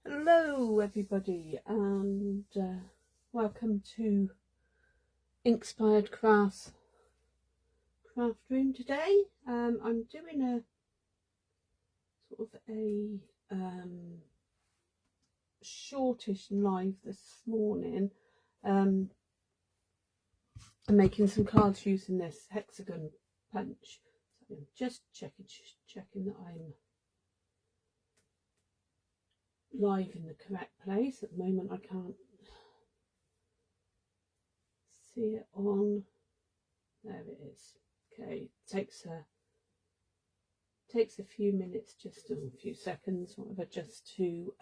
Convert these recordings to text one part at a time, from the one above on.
Hello everybody, and welcome to Inkspired Crafts craft room today. I'm doing a sort of a shortish live this morning. I'm making some cards using this Hexagon Punch. So I'm just checking that I'm live in the correct place. At the moment I can't see it on. There it is. Okay, takes a few minutes, just a few seconds, whatever, just to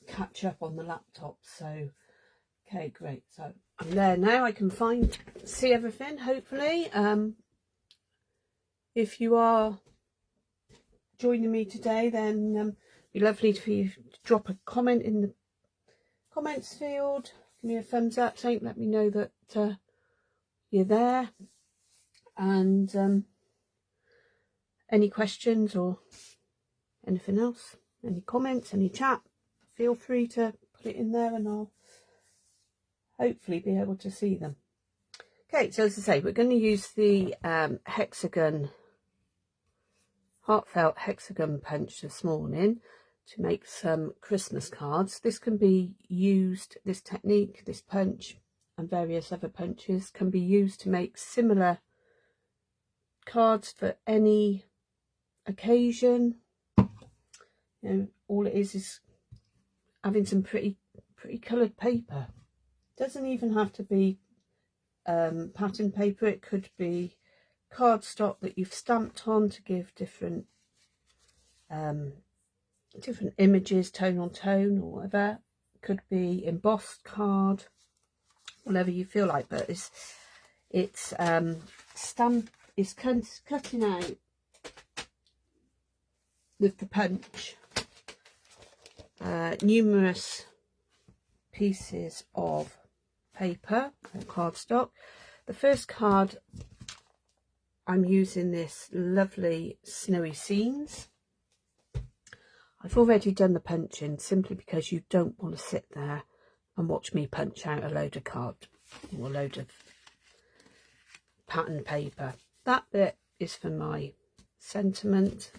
catch up on the laptop. So okay, great. So I'm there now. I can see everything, hopefully. If you are joining me today, then it'd be lovely for you to drop a comment in the comments field. Give me a thumbs up, something, let me know that you're there. And any questions or anything else, any comments, any chat, feel free to put it in there and I'll hopefully be able to see them. Okay, so as I say, we're going to use the Heartfelt Hexagon Punch this morning to make some Christmas cards. This can be used, this technique, this punch and various other punches can be used to make similar cards for any occasion. You know, all it is having some pretty coloured paper. Doesn't even have to be pattern paper. It could be cardstock that you've stamped on to give different images, tone on tone or whatever. Could be embossed card, whatever you feel like, but it's cutting out with the punch numerous pieces of paper or cardstock. The first card, I'm using this lovely snowy scenes. I've already done the punching simply because you don't want to sit there and watch me punch out a load of card or a load of pattern paper. That bit is for my sentiment.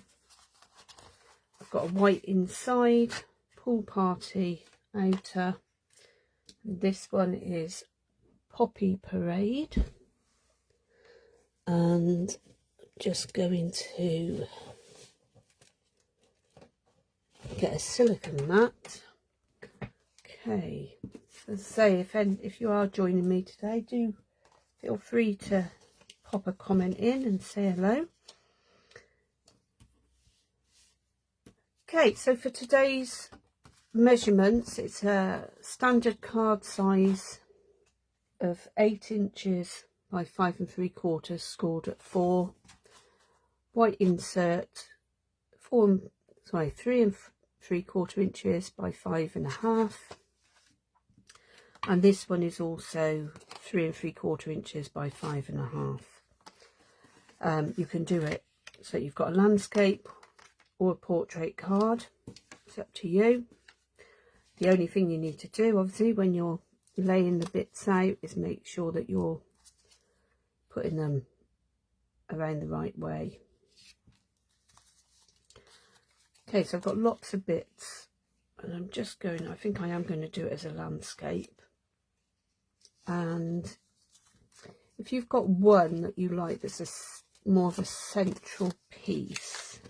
I've got a white inside, pool party outer. And this one is Poppy Parade. And just going to get a silicone mat. Okay, so as I say, if you are joining me today, do feel free to pop a comment in and say hello. Okay, so for today's measurements, it's a standard card size of 8 inches by 5 3/4, scored at 4. White insert, 3 3/4 inches by 5 1/2. And this one is also 3 3/4 inches by 5 1/2. You can do it so you've got a landscape or a portrait card. It's up to you. The only thing you need to do, obviously, when you're laying the bits out is make sure that you're putting them around the right way. Okay, so I've got lots of bits and I'm just going, I think I am going to do it as a landscape. And if you've got one that you like that's more of a central piece,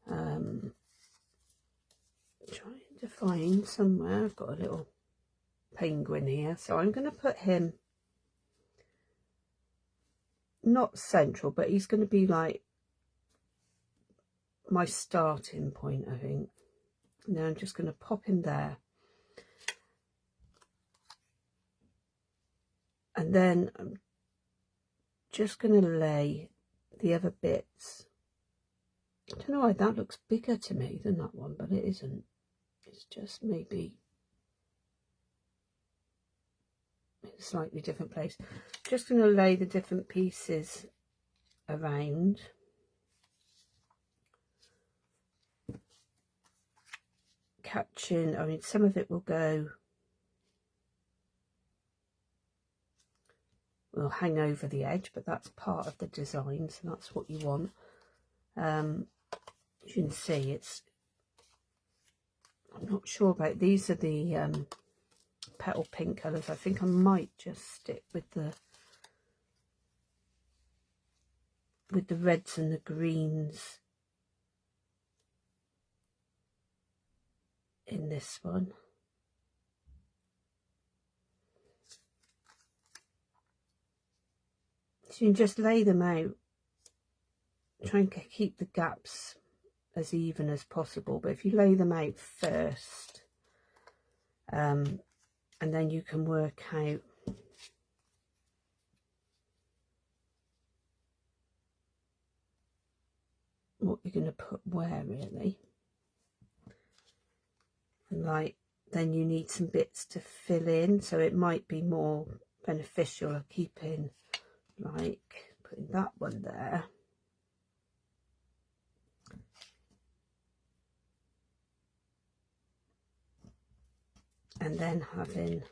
trying to find somewhere, I've got a little penguin here, so I'm going to put him not central, but he's going to be like my starting point, I think. Now I'm just going to pop him there, and then I'm just going to lay the other bits. I don't know why that looks bigger to me than that one, but it isn't. It's just maybe in a slightly different place. Just going to lay the different pieces around. catching, I mean, some of it will hang over the edge, but that's part of the design, so that's what you want. As you can see, I'm not sure about, these are the petal pink colours. I think I might just stick with the reds and the greens in this one. So you can just lay them out, try and keep the gaps as even as possible, but if you lay them out first, and then you can work out what you're going to put where, really. And like, then you need some bits to fill in, so it might be more beneficial of keeping, like, putting that one there, and then having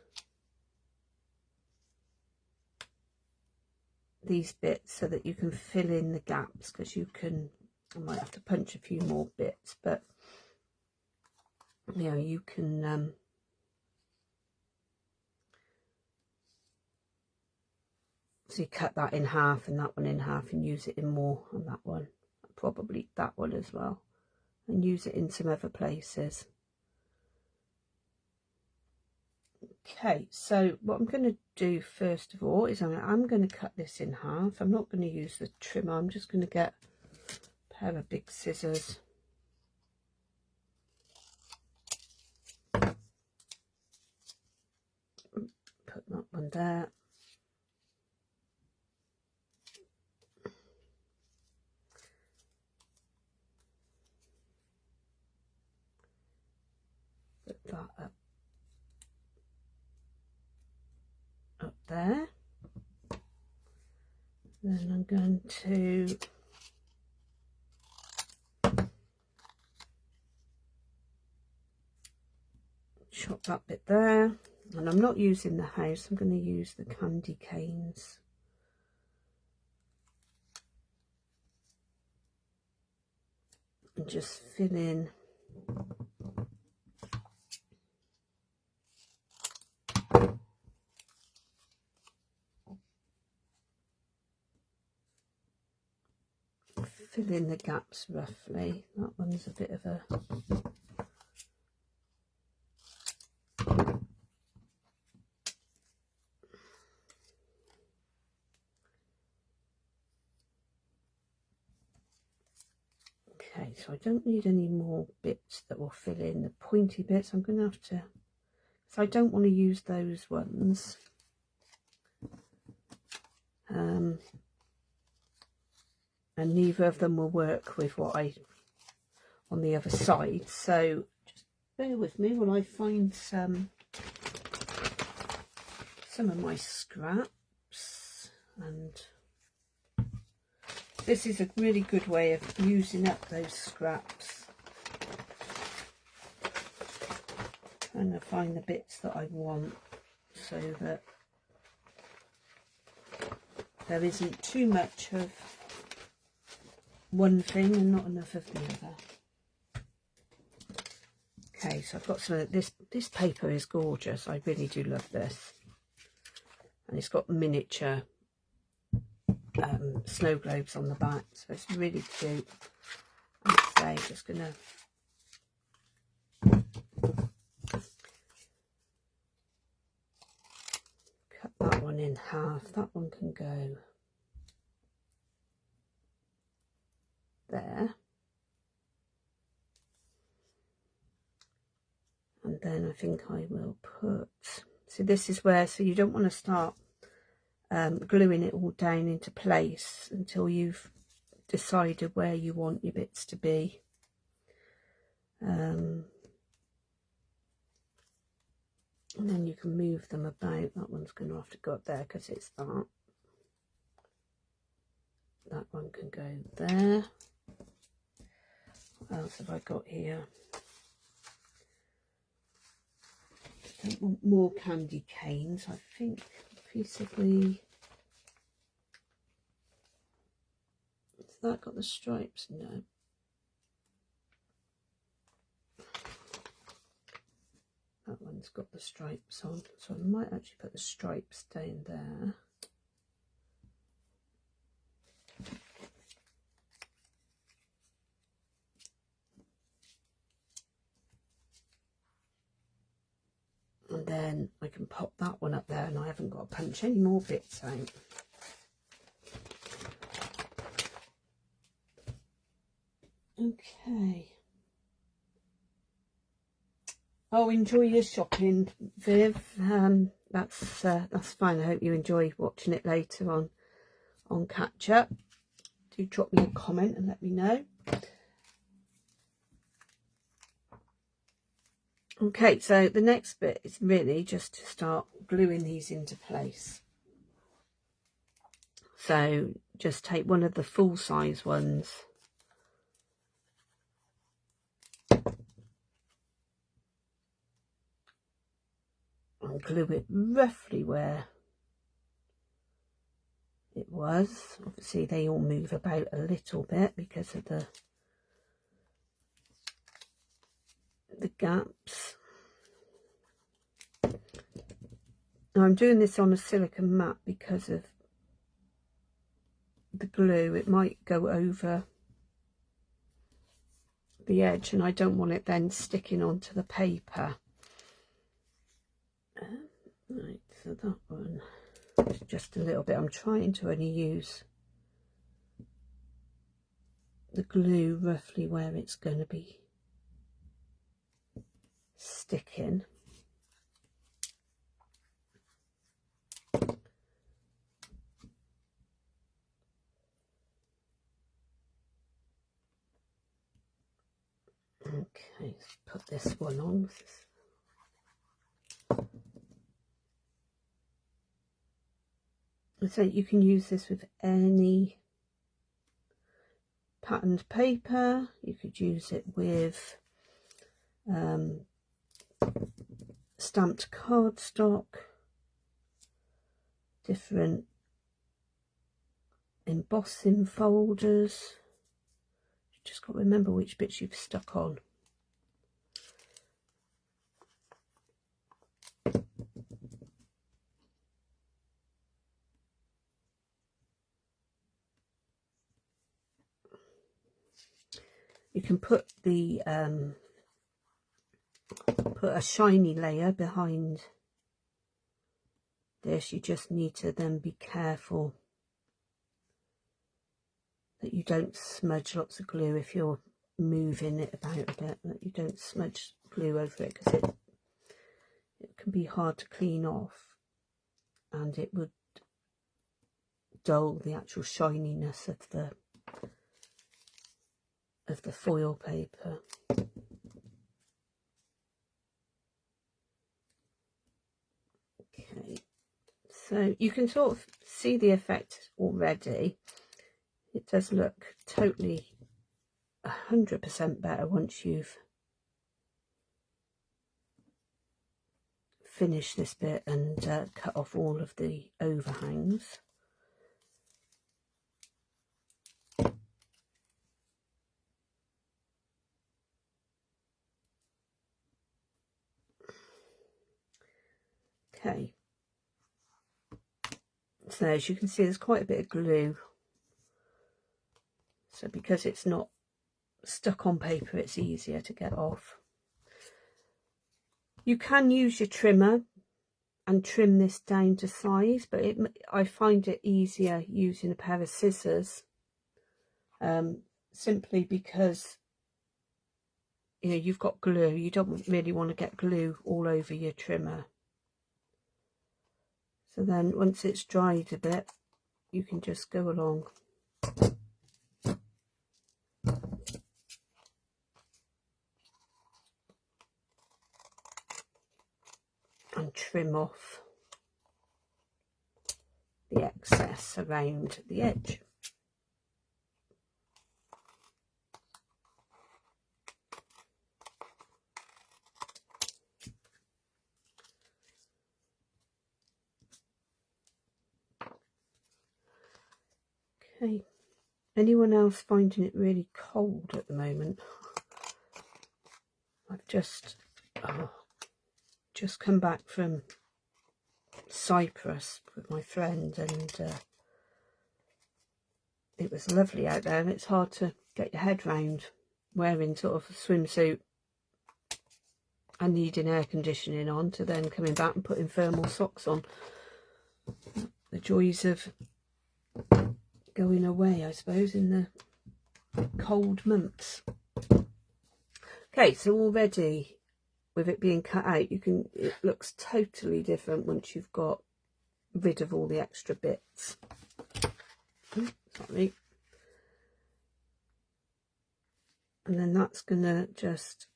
these bits so that you can fill in the gaps, because you can, I might have to punch a few more bits, but you know, you can so you cut that in half and that one in half and use it in more on that one, probably that one as well, and use it in some other places. Okay, so what I'm going to do first of all is I'm going to cut this in half. I'm not going to use the trimmer, I'm just going to get a pair of big scissors. Put that one there. Put that up there. Then I'm going to chop that bit there, and I'm not using the house, I'm going to use the candy canes. And just fill in the gaps roughly. That one's a bit of a okay, so I don't need any more bits that will fill in the pointy bits. I'm going to have to, so I don't want to use those ones. And neither of them will work with what I on the other side, so just bear with me while I find some of my scraps. And this is a really good way of using up those scraps, trying to find the bits that I want so that there isn't too much of one thing and not enough of the other. Okay, so I've got some of this. This paper is gorgeous. I really do love this, and it's got miniature snow globes on the back, so it's really cute. I'm just gonna cut that one in half. That one can go there, and then I think I will put, so this is where, so you don't want to start gluing it all down into place until you've decided where you want your bits to be. And then you can move them about. That one's going to have to go up there because it's that. That one can go there. What else have I got here? don't want more candy canes. I think a piece of the... Has that got the stripes? No. That one's got the stripes on, so I might actually put the stripes down there. And then I can pop that one up there, and I haven't got to punch any more bits out. Okay. Oh, enjoy your shopping, Viv. That's fine. I hope you enjoy watching it later on catch up. Do drop me a comment and let me know. Okay, so the next bit is really just to start gluing these into place. So just take one of the full size ones. And glue it roughly where it was. Obviously they all move about a little bit because of the gaps. Now I'm doing this on a silicone mat because of the glue. It might go over the edge and I don't want it then sticking onto the paper. Right, so that one is just a little bit. I'm trying to only use the glue roughly where it's going to be sticking. Okay, let's put this one on. So you can use this with any patterned paper. You could use it with stamped cardstock, different embossing folders. You just got to remember which bits you've stuck on. You can put the put a shiny layer behind this. You just need to then be careful that you don't smudge lots of glue if you're moving it about a bit, that you don't smudge glue over it, because it can be hard to clean off and it would dull the actual shininess of the foil paper. Okay, so you can sort of see the effect already. It does look totally 100% better once you've finished this bit and cut off all of the overhangs. Okay, so as you can see, there's quite a bit of glue. So because it's not stuck on paper, it's easier to get off. You can use your trimmer and trim this down to size, but I find it easier using a pair of scissors, simply because you've got glue. You don't really want to get glue all over your trimmer. So then once it's dried a bit, you can just go along and trim off the excess around the edge. Anyone else finding it really cold at the moment? I've just come back from Cyprus with my friend, and it was lovely out there, and it's hard to get your head round wearing sort of a swimsuit and needing air conditioning on to then coming back and putting thermal socks on. The joys of going away, I suppose, in the cold months. Okay, so already with it being cut out, it looks totally different once you've got rid of all the extra bits. Sorry. And then that's gonna just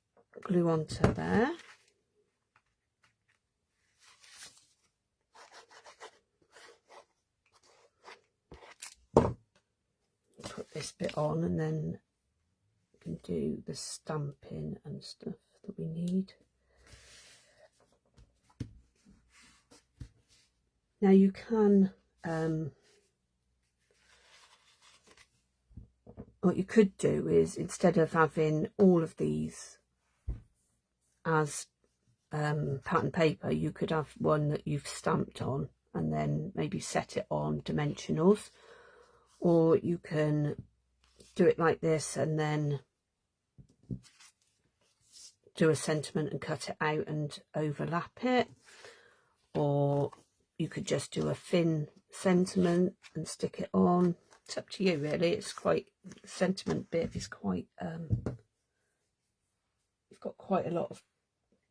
glue onto there. Put this bit on, and then we can do the stamping and stuff that we need. Now you can, what you could do is, instead of having all of these as pattern paper, you could have one that you've stamped on and then maybe set it on dimensionals, or you can do it like this and then do a sentiment and cut it out and overlap it, or you could just do a thin sentiment and stick it on. It's up to you really. It's quite, the sentiment bit is quite you've got quite a lot of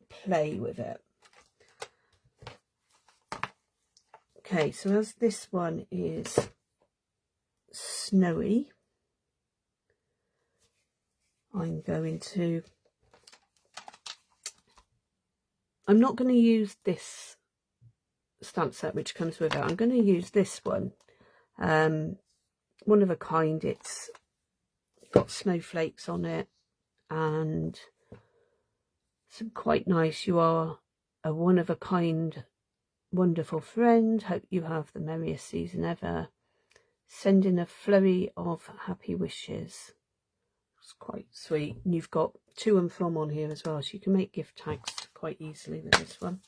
play with it. Okay, so as this one is snowy, I'm not going to use this stamp set which comes with it. I'm going to use this one, one of a kind. It's got snowflakes on it and some quite nice "You are a one of a kind, wonderful friend. Hope you have the merriest season ever. Sending a flurry of happy wishes." It's quite sweet. And you've got to and from on here as well, so you can make gift tags quite easily with this one.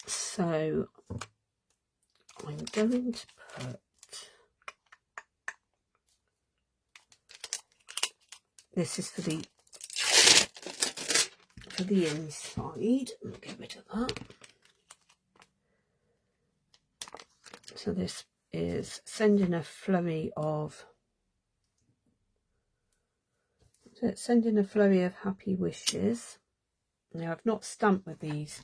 So I'm going to put, this is for the inside. I'll get rid of that. So this is sending a flurry of happy wishes. Now I've not stamped with these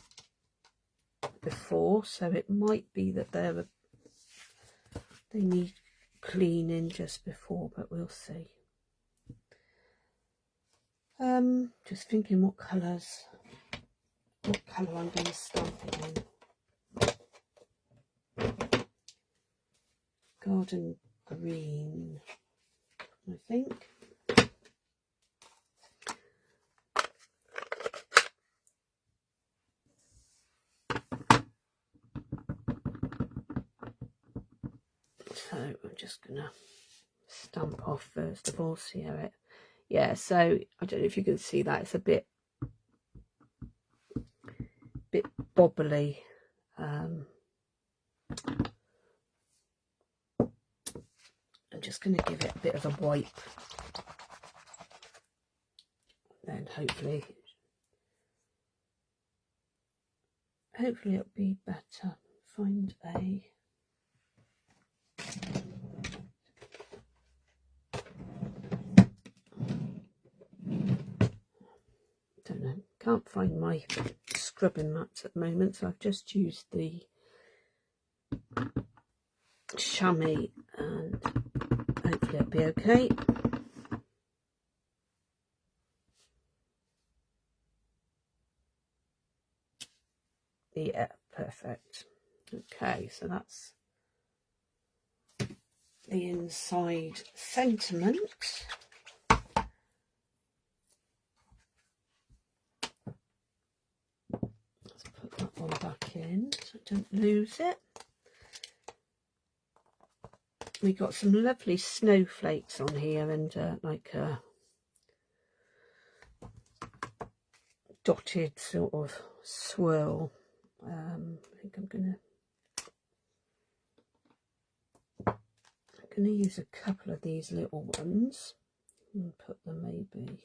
before, so it might be that they need cleaning just before, but we'll see. Just thinking what colour I'm going to stamp it in. Garden green, I think. So I'm just gonna stamp off first of all, see how it, yeah, so I don't know if you can see that, it's a bit bobbly. I'm just going to give it a bit of a wipe, then hopefully it'll be better. Find a don't know, can't find my scrubbing mats at the moment, so I've just used the chamois and hopefully it'll be okay. Yeah, perfect. Okay, so that's the inside sentiment. Let's put that one back in so I don't lose it. we got some lovely snowflakes on here, and like a dotted sort of swirl. I think I'm gonna use a couple of these little ones and put them maybe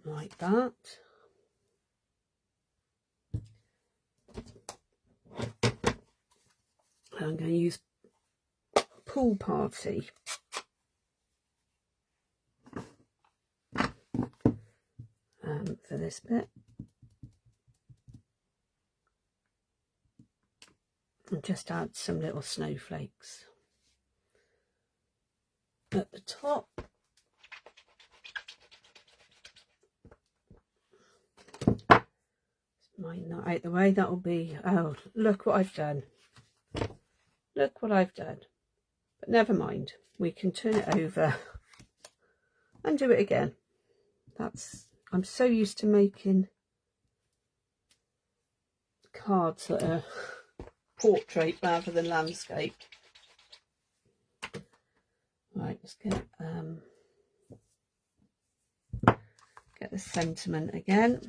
like that. I'm going to use Pool Party. For this bit. And just add some little snowflakes at the top. Mine that out the way, that'll be, oh, look what I've done. Look what I've done. But never mind, we can turn it over and do it again. I'm so used to making cards that are portrait rather than landscape. Right, let's get the sentiment again.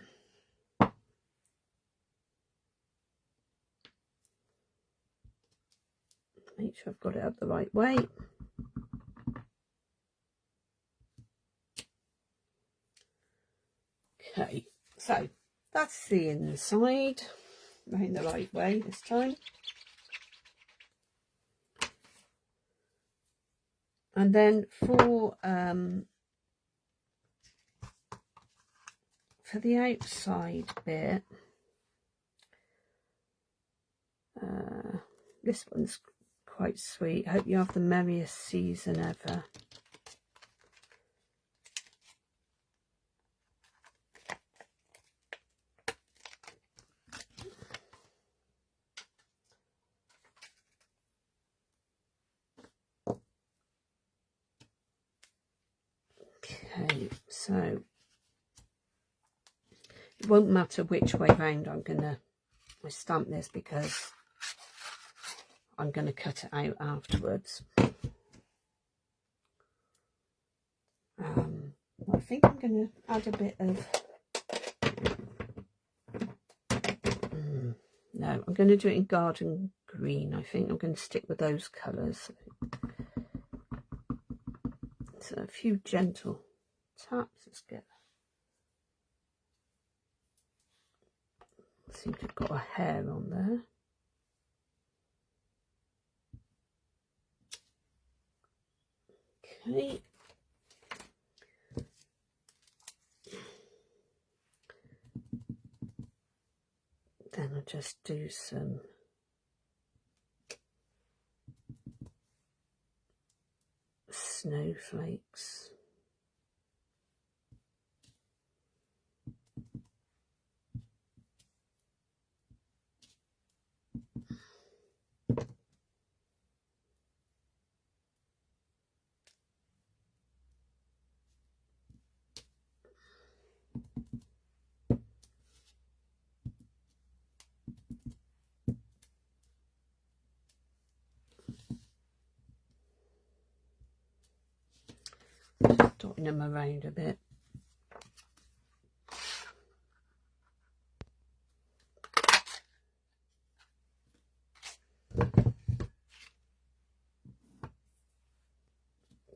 Make sure I've got it up the right way. Okay, so that's the inside, going the right way this time. And then for the outside bit, this one's quite sweet. Hope you have the merriest season ever. Okay, so it won't matter which way round I'm gonna stamp this, because I'm going to cut it out afterwards. I think I'm going to add a bit of no, I'm going to do it in garden green. I think I'm going to stick with those colours. So a few gentle taps. Let's get, I seem to have got a hair on there. Okay. Then I'll just do some snowflakes. Dotting them around a bit.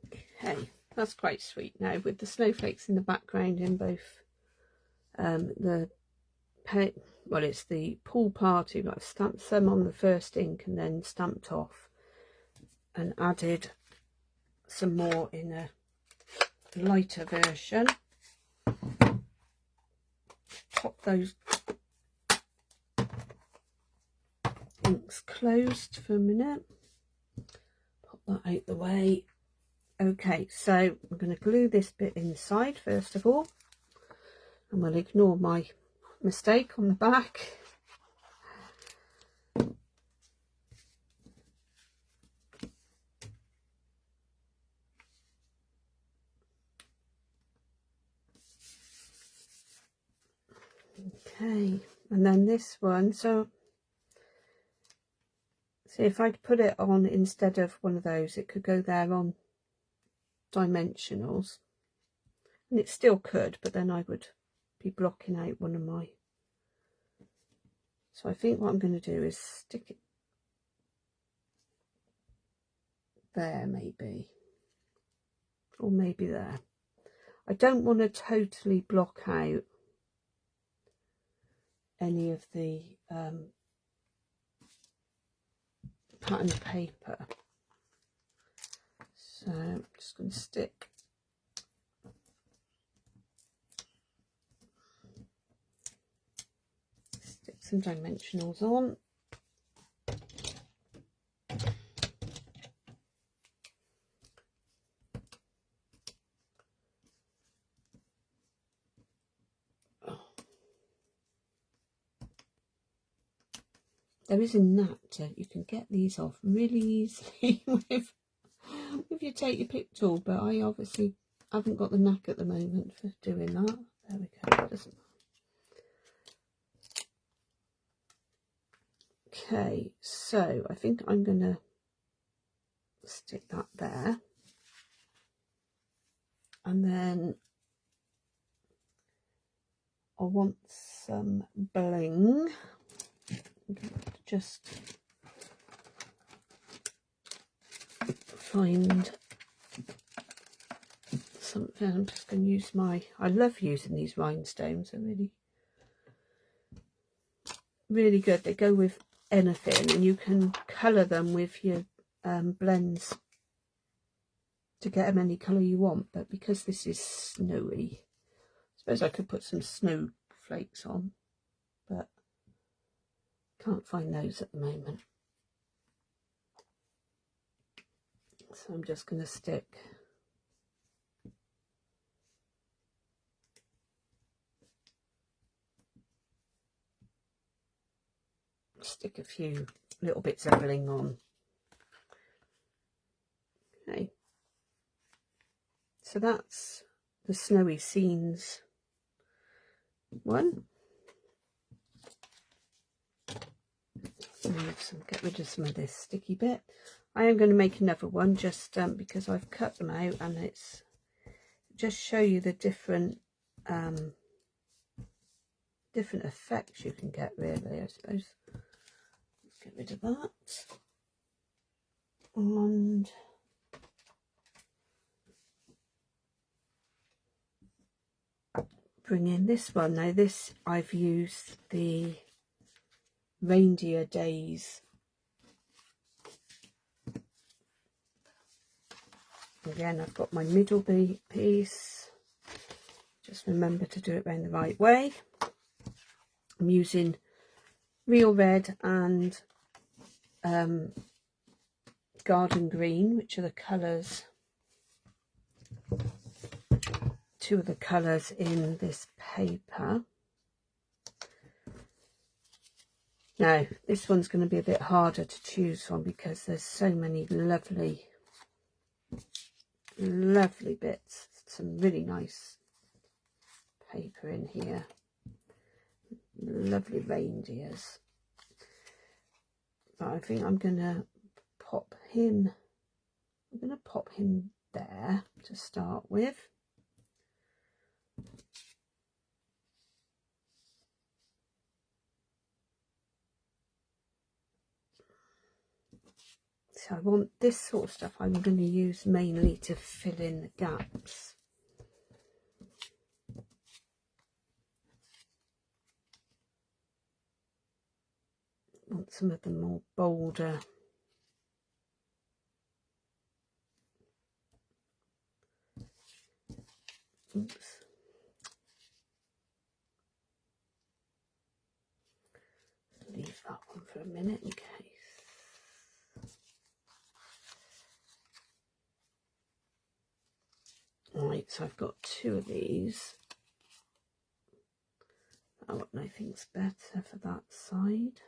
Okay, that's quite sweet now, with the snowflakes in the background in both it's the Pool Party, but I've stamped some on the first ink and then stamped off and added some more in a lighter version. Pop those inks closed for a minute. Pop that out the way. Okay, so I'm going to glue this bit inside first of all, and we'll ignore my mistake on the back. Okay, and then this one, so See, if I'd put it on instead of one of those, it could go there on dimensionals, and it still could, but then I would be blocking out one of my. So I think what I'm going to do is stick it there, maybe, or maybe there. I don't want to totally block out any of the pattern paper, so I'm just going to stick some dimensionals on. There is a knack to, you can get these off really easily with if you take your pick tool, but I obviously haven't got the knack at the moment for doing that. There we go. Doesn't. Okay, so I think I'm going to stick that there, and then I want some bling. I'm going to just find something. I'm just going to use I love using these rhinestones. They're really good. They go with anything, and you can colour them with your blends to get them any colour you want. But because this is snowy, I suppose I could put some snowflakes on, but can't find those at the moment. So I'm just going to stick a few little bits of bling on. Okay, so that's the snowy scenes one. Get rid of some of this sticky bit. I am going to make another one just because I've cut them out, and it's just show you the different effects you can get, really, I suppose. Let's get rid of that, and bring in this one. Now this, I've used the Reindeer Days. Again, I've got my middle piece. Just remember to do it around the right way. I'm using real red and garden green, which are the colours, two of the colours in this paper. Now, this one's going to be a bit harder to choose from because there's so many lovely bits. Some really nice paper in here. Lovely reindeers. But I think I'm going to pop him. I'm going to pop him there to start with. So I want this sort of stuff I'm going to use mainly to fill in the gaps. I want some of the more bolder leave that one for a minute in case. Right, so I've got two of these. Oh, nothing's better for that side.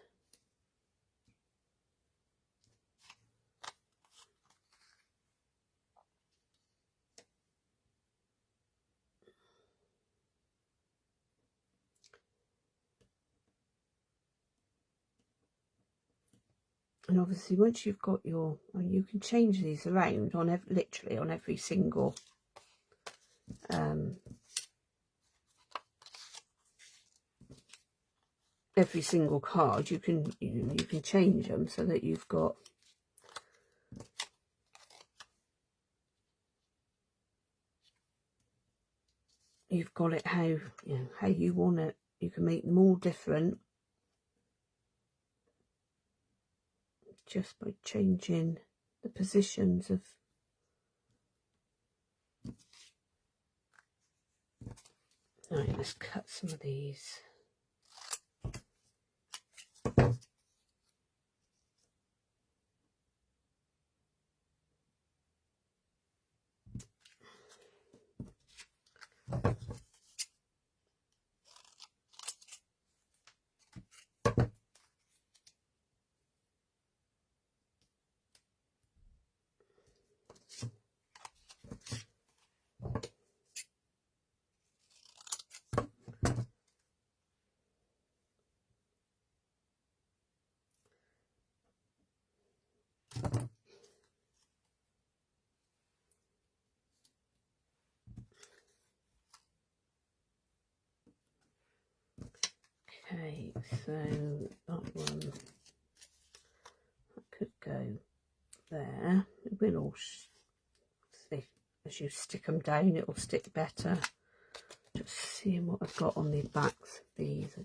And obviously once you've got your, you can change these around on literally on every single card. You can change them so that you've got it how you want it. You can make them all different just by changing the positions of. Right, let's cut some of these. Okay, so that one, that could go there. It will all stick. As you stick them down, it will stick better. Just seeing what I've got on the backs of these.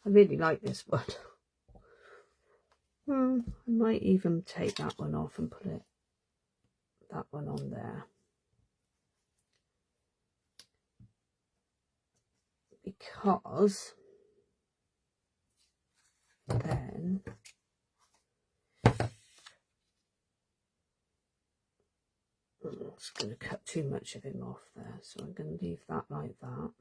I really like this one. I might even take that one off and put that one on there. Because then I'm just going to cut too much of him off there, so I'm going to leave that like that.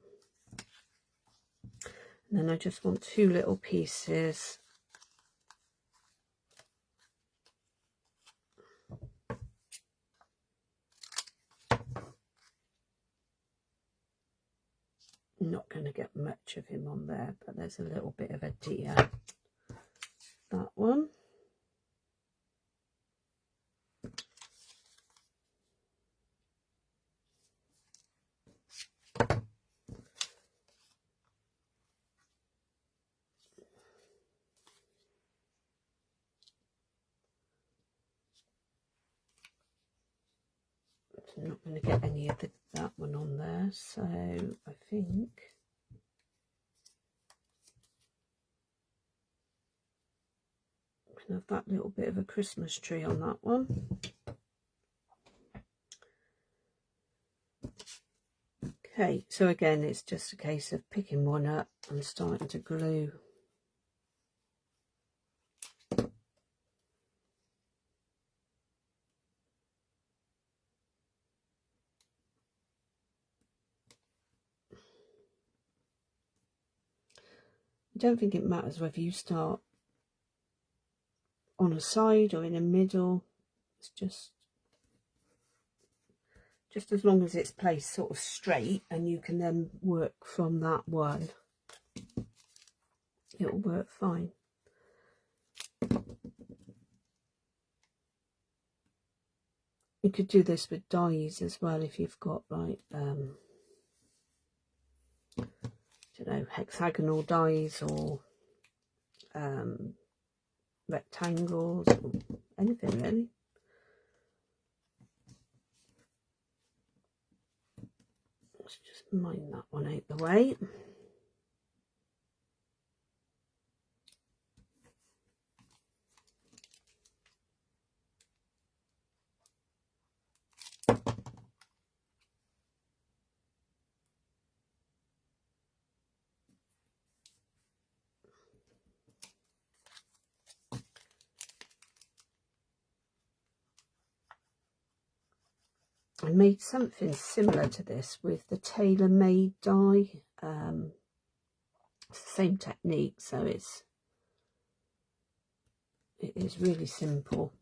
And then I just want two little pieces I'm not going to get much of him on there, but there's a little bit of a deer. That one. I'm not going to get any of that one on there, so I think I can have that little bit of a Christmas tree on that one. Okay, so again, it's just a case of picking one up and starting to glue. I don't think it matters whether you start on a side or in the middle. It's just as long as it's placed sort of straight and you can then work from that one, it'll work fine. You could do this with dies as well if you've got like I don't know, hexagonal dies or rectangles or anything really. Let's just mine that one out the way. I made something similar to this with the tailor-made die. It's the same technique, so it is really simple.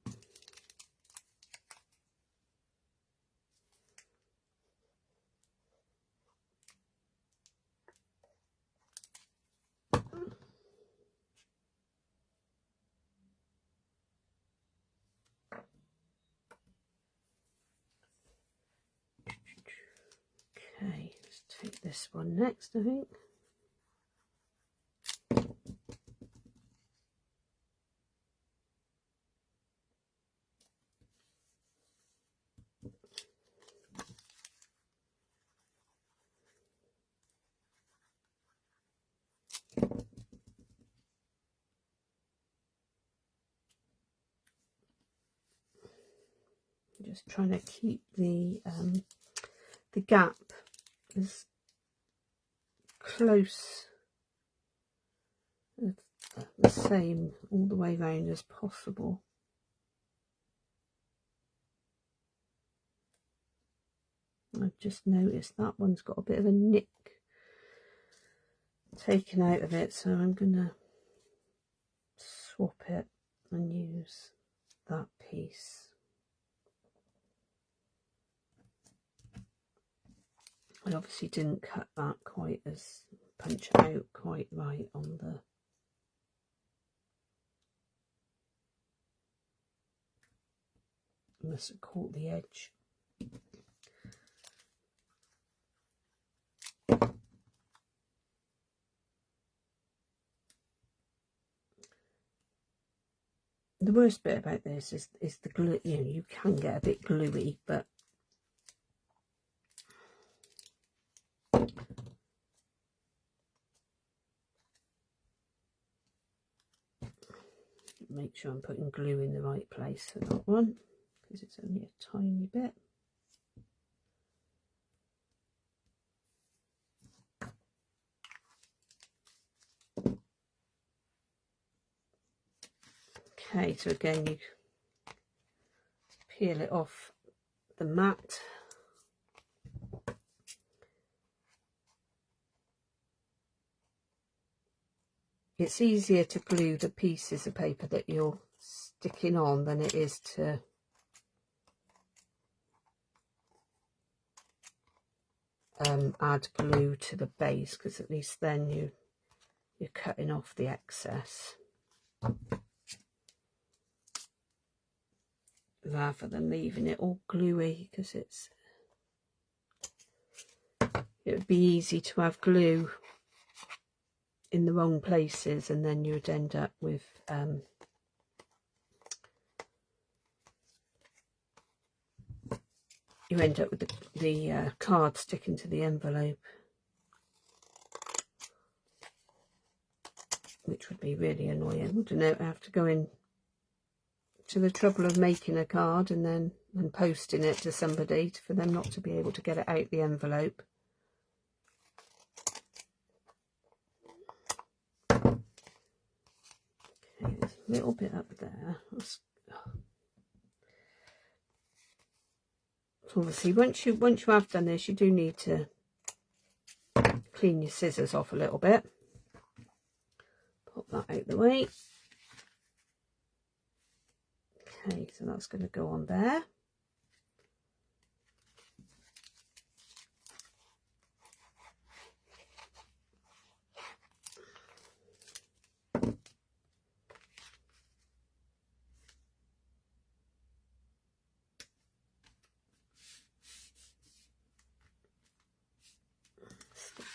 this one next, I think. Just trying to keep the gap as close as the same all the way round as possible. I've just noticed that one's got a bit of a nick taken out of it, so I'm gonna swap it and use that piece. I obviously didn't cut that quite as, punch out quite right on the must have caught the edge. The worst bit about this is the glue. You know, you can get a bit gluey, but make sure I'm putting glue in the right place for that one, because it's only a tiny bit. Okay, so again you peel it off the mat. It's easier to glue the pieces of paper that you're sticking on than it is to add glue to the base, because at least then you're cutting off the excess rather than leaving it all gluey, because it would be easy to have glue in the wrong places, and then you would end up with the card sticking to the envelope, which would be really annoying, wouldn't it? I have to go in to the trouble of making a card and posting it to somebody for them not to be able to get it out the envelope. Okay, there's a little bit up there. Obviously, once you have done this, you do need to clean your scissors off a little bit. Pop that out the way. Okay, so that's going to go on there.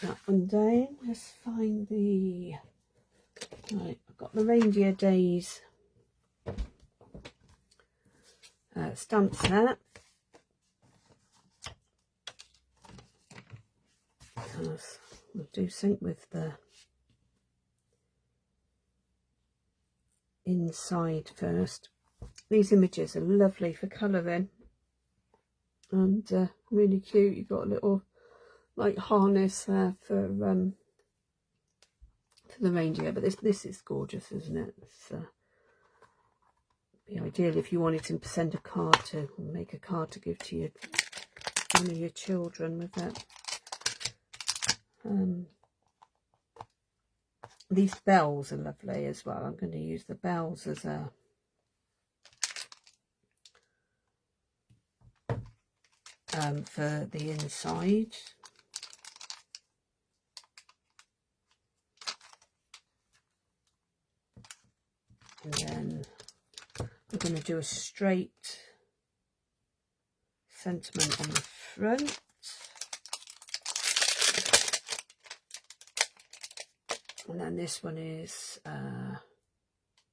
That one down. Let's find the right. I've got the Reindeer Days stamp set. We'll do something with the inside first. These images are lovely for colouring and really cute. You've got a little like harness there for the reindeer, but this is gorgeous, isn't it? It's be ideal if you wanted to send a card to, make a card to give to one of your children with it. These bells are lovely as well. I'm going to use the bells as a for the inside. And then I'm going to do a straight sentiment on the front. And then this one is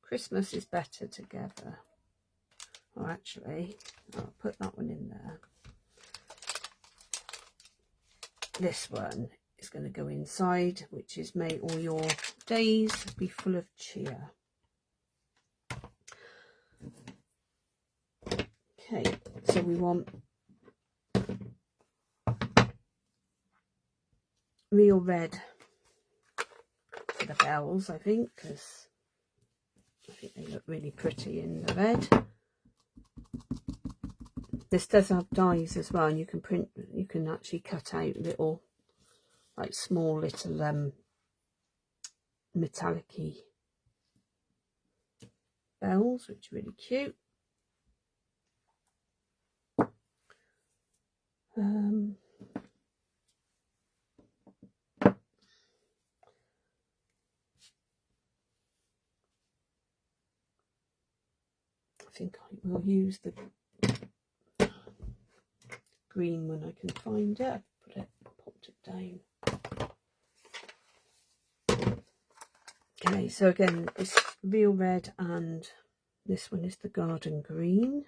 Christmas is Better Together. Oh, actually, I'll put that one in there. This one is going to go inside, which is May all your days be full of cheer. Okay, so we want real red for the bells, I think, because I think they look really pretty in the red. This does have dies as well, and you can print, you can actually cut out little, like small little metallic-y bells, which are really cute. I think I will use the green when I can find it. Popped it down. Okay, so again, it's real red, and this one is the garden green.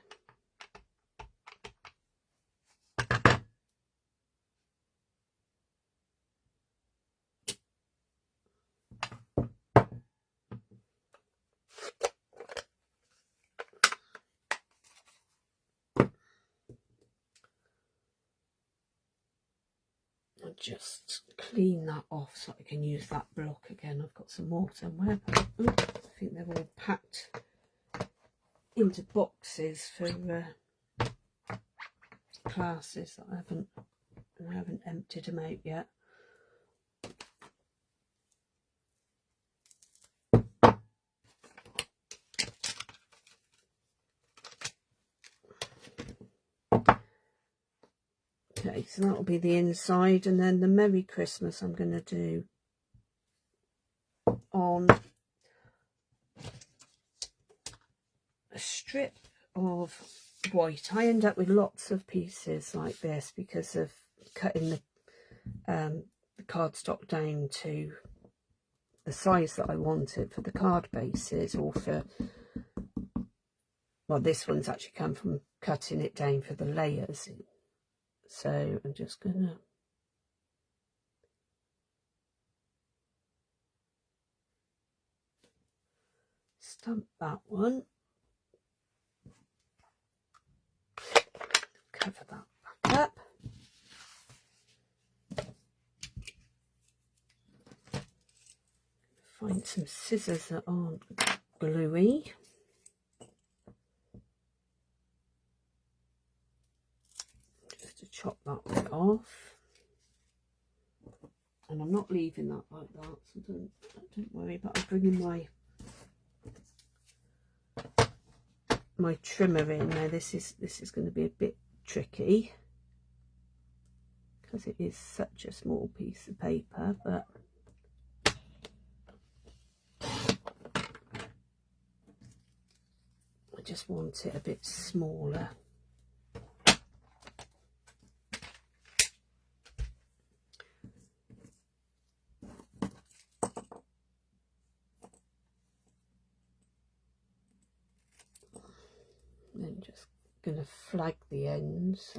I'll just clean that off so I can use that block again. I've got some more somewhere, but I think they're all packed into boxes for classes that I haven't emptied them out yet. Okay, so that will be the inside, and then the Merry Christmas I'm going to do on a strip of white. I end up with lots of pieces like this because of cutting the cardstock down to the size that I want it for the card bases, or for, well, this one's actually come from cutting it down for the layers. So I'm just gonna stamp that one, cover that back up. Find some scissors that aren't gluey. Just to chop that bit off. And I'm not leaving that like that, so don't worry, but I'm bringing my trimmer in now. This is going to be a bit tricky because it is such a small piece of paper, but I just want it a bit smaller. Then just going to flag the ends.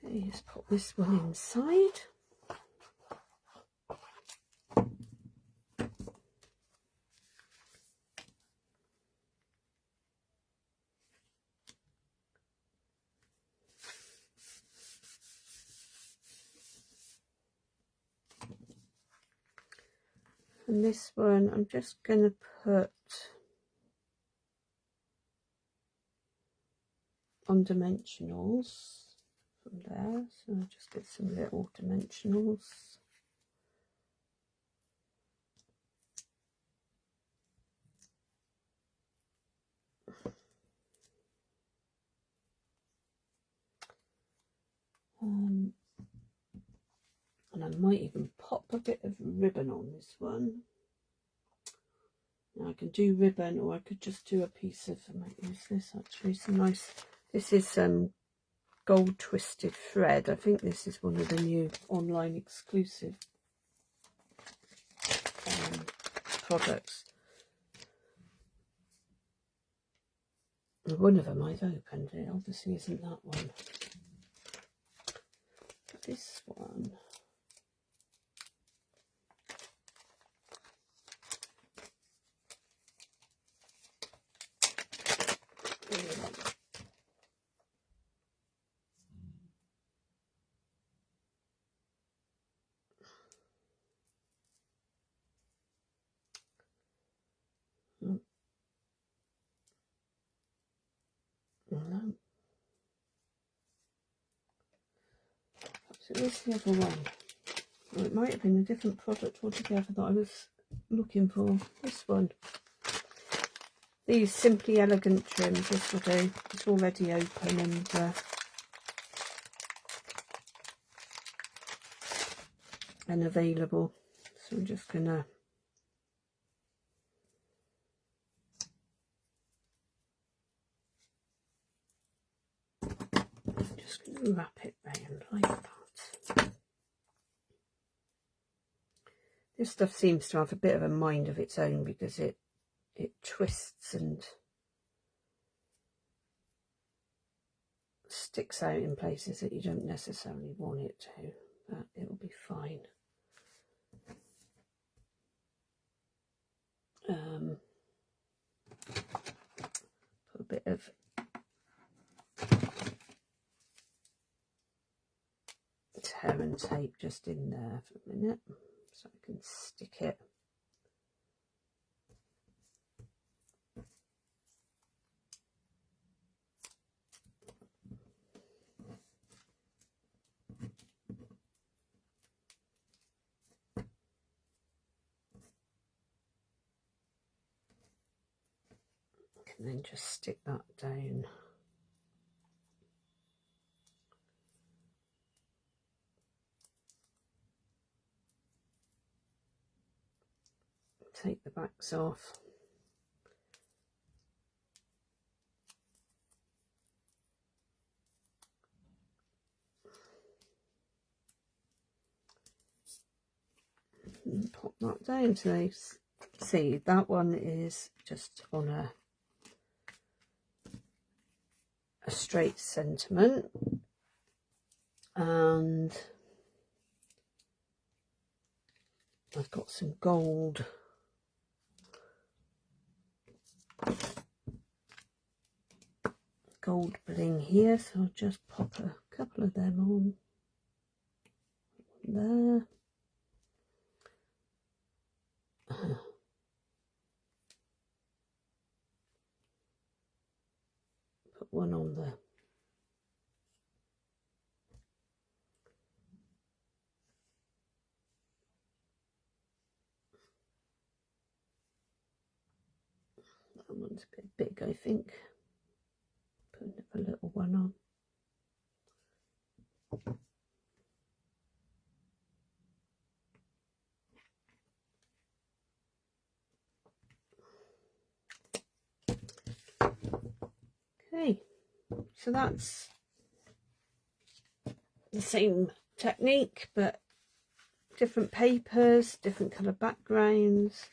Okay, just put this one inside. And this one, I'm just going to put on dimensionals from there. So I'll just get some little dimensionals. And I might even pop a bit of ribbon on this one. Now I can do ribbon, or I could just do a piece of, I might use this actually, some nice, this is gold twisted thread. I think this is one of the new online exclusive products. And one of them I've opened, it obviously isn't that one. But this one, no. So where's the other one? Well, it might have been a different product altogether that I was looking for. This one. These Simply Elegant trims, this will do. It's already open and available. So I'm just gonna wrap it round like that. This stuff seems to have a bit of a mind of its own because it twists and sticks out in places that you don't necessarily want it to, but it'll be fine. Put a bit of tear and tape just in there for a minute so I can stick it. And then just stick that down. Take the backs off. And pop that down. So see, that one is just on a straight sentiment, and I've got some gold bling here, so I'll just pop a couple of them on there. Put one on there. That one's a bit big, I think. Put a little one on. Okay, so that's the same technique, but different papers, different colour backgrounds,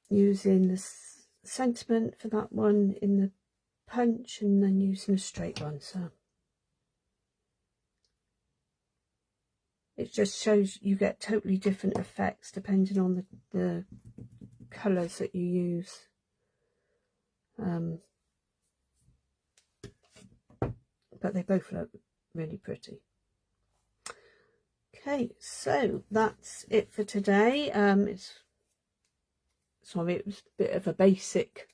using the sentiment for that one in the punch and then using a straight one. So it just shows you get totally different effects depending on the colours that you use. But they both look really pretty. Okay, so that's it for today. Sorry, it was a bit of a basic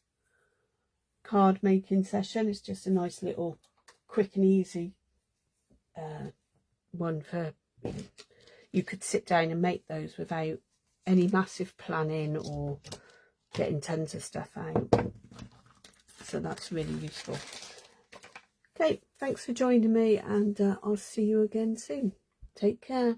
card making session. It's just a nice little quick and easy one for, you could sit down and make those without any massive planning or getting tons of stuff out. So that's really useful. Okay, Thanks for joining me, and I'll see you again soon. Take care.